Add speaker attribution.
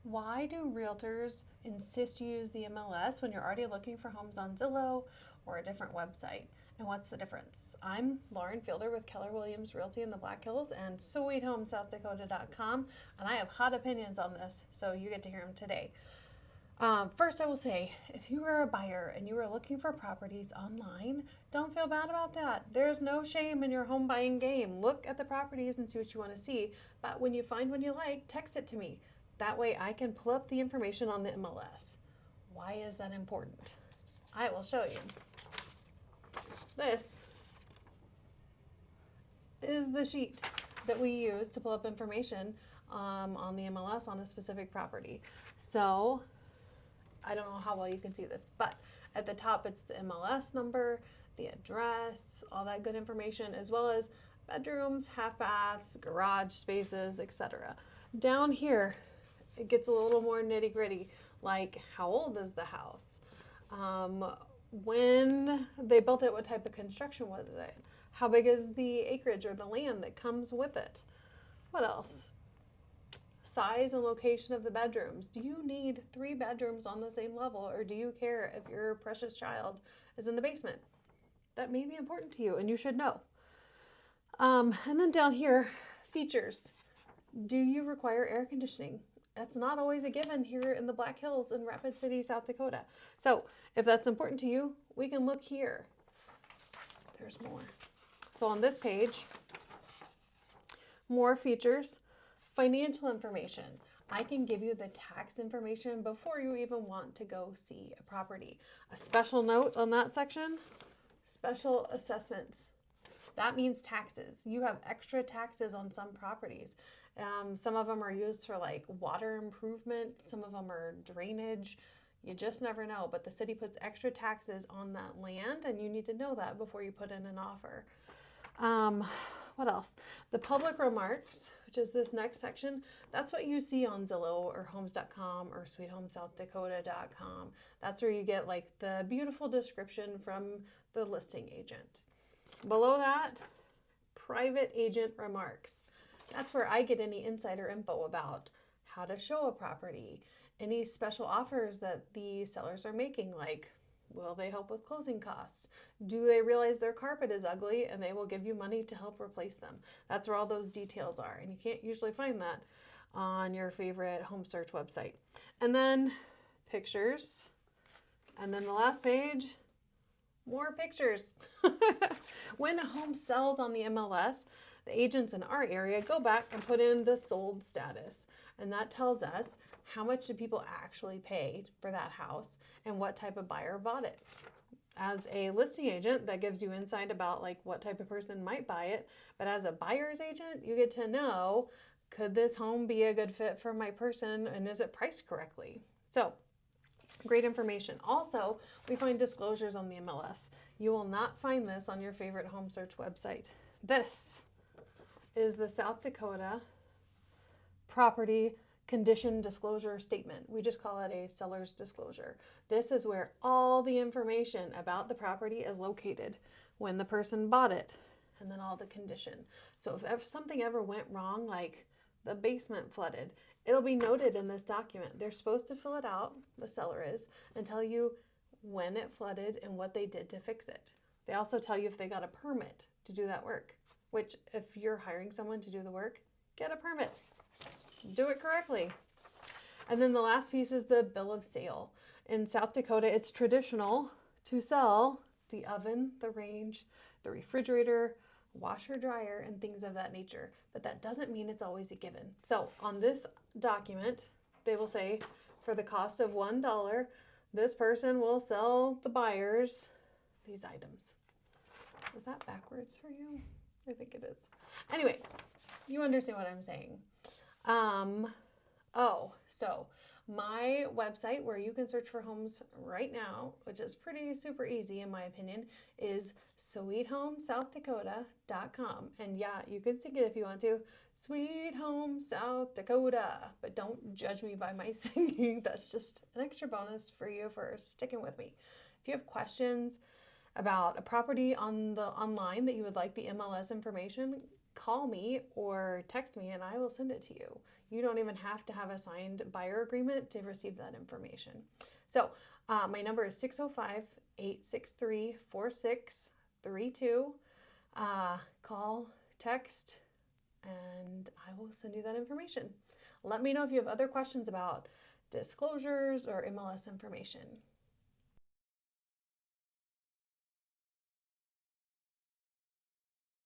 Speaker 1: Why do realtors insist you use the MLS when you're already looking for homes on Zillow or a different website? And what's the difference? I'm Lauren Fielder with Keller Williams Realty in the Black Hills and SweetHomeSouthDakota.com, and I have hot opinions on this, so you get to hear them today. First, I will say, if you are a buyer and you are looking for properties online, don't feel bad about that. There's no shame in your home buying game. Look at the properties and see what you want to see. But when you find one you like, text it to me. That way I can pull up the information on the MLS. Why is that important? I will show you. This is the sheet that we use to pull up information on the MLS on a specific property. So I don't know how well you can see this, but at the top it's the MLS number, the address, all that good information, as well as bedrooms, half baths, garage spaces, etc. Down here, it gets a little more nitty gritty, like how old is the house? When they built it, what type of construction was it? How big is the acreage or the land that comes with it? What else? Size and location of the bedrooms. Do you need 3 bedrooms on the same level, or do you care if your precious child is in the basement? That may be important to you and you should know. And then down here, features. Do you require air conditioning? That's not always a given here in the Black Hills in Rapid City, South Dakota. So if that's important to you, we can look here. There's more. So on this page, more features, financial information. I can give you the tax information before you even want to go see a property. A special note on that section, special assessments. That means taxes. You have extra taxes on some properties. Some of them are used for like water improvement. Some of them are drainage. You just never know. But the city puts extra taxes on that land, and you need to know that before you put in an offer. What else? The public remarks, which is this next section, that's what you see on Zillow or Homes.com or SweetHomeSouthDakota.com. That's where you get like the beautiful description from the listing agent. Below that, private agent remarks. That's where I get any insider info about how to show a property, any special offers that the sellers are making, like will they help with closing costs? Do they realize their carpet is ugly and they will give you money to help replace them? That's where all those details are, and you can't usually find that on your favorite home search website. And then pictures, and then the last page, more pictures. When a home sells on the MLS, the agents in our area go back and put in the sold status. And that tells us how much do people actually pay for that house and what type of buyer bought it. As a listing agent, that gives you insight about like what type of person might buy it. But as a buyer's agent, you get to know, could this home be a good fit for my person, and is it priced correctly? So great information. Also, we find disclosures on the MLS. You will not find this on your favorite home search website. This is the South Dakota Property Condition Disclosure Statement. We just call it a seller's disclosure. This is where all the information about the property is located, when the person bought it, and then all the condition. So if something ever went wrong, like the basement flooded, it'll be noted in this document. They're supposed to fill it out, the seller is, and tell you when it flooded and what they did to fix it. They also tell you if they got a permit to do that work, which if you're hiring someone to do the work, get a permit. Do it correctly. And then the last piece is the bill of sale. In South Dakota, it's traditional to sell the oven, the range, the refrigerator, washer, dryer, and things of that nature. But that doesn't mean it's always a given. So on this document, they will say, for the cost of $1, this person will sell the buyers these items. Is that backwards for you? I think it is. Anyway, you understand what I'm saying. So my website where you can search for homes right now, which is pretty super easy in my opinion, is SweetHomeSouthDakota.com. And yeah, you can sing it if you want to. Sweet Home South Dakota. But don't judge me by my singing. That's just an extra bonus for you for sticking with me. If you have questions about a property on the online that you would like the MLS information, call me or text me and I will send it to you. You don't even have to have a signed buyer agreement to receive that information. So my number is 605-863-4632. Call, text, and I will send you that information. Let me know if you have other questions about disclosures or MLS information.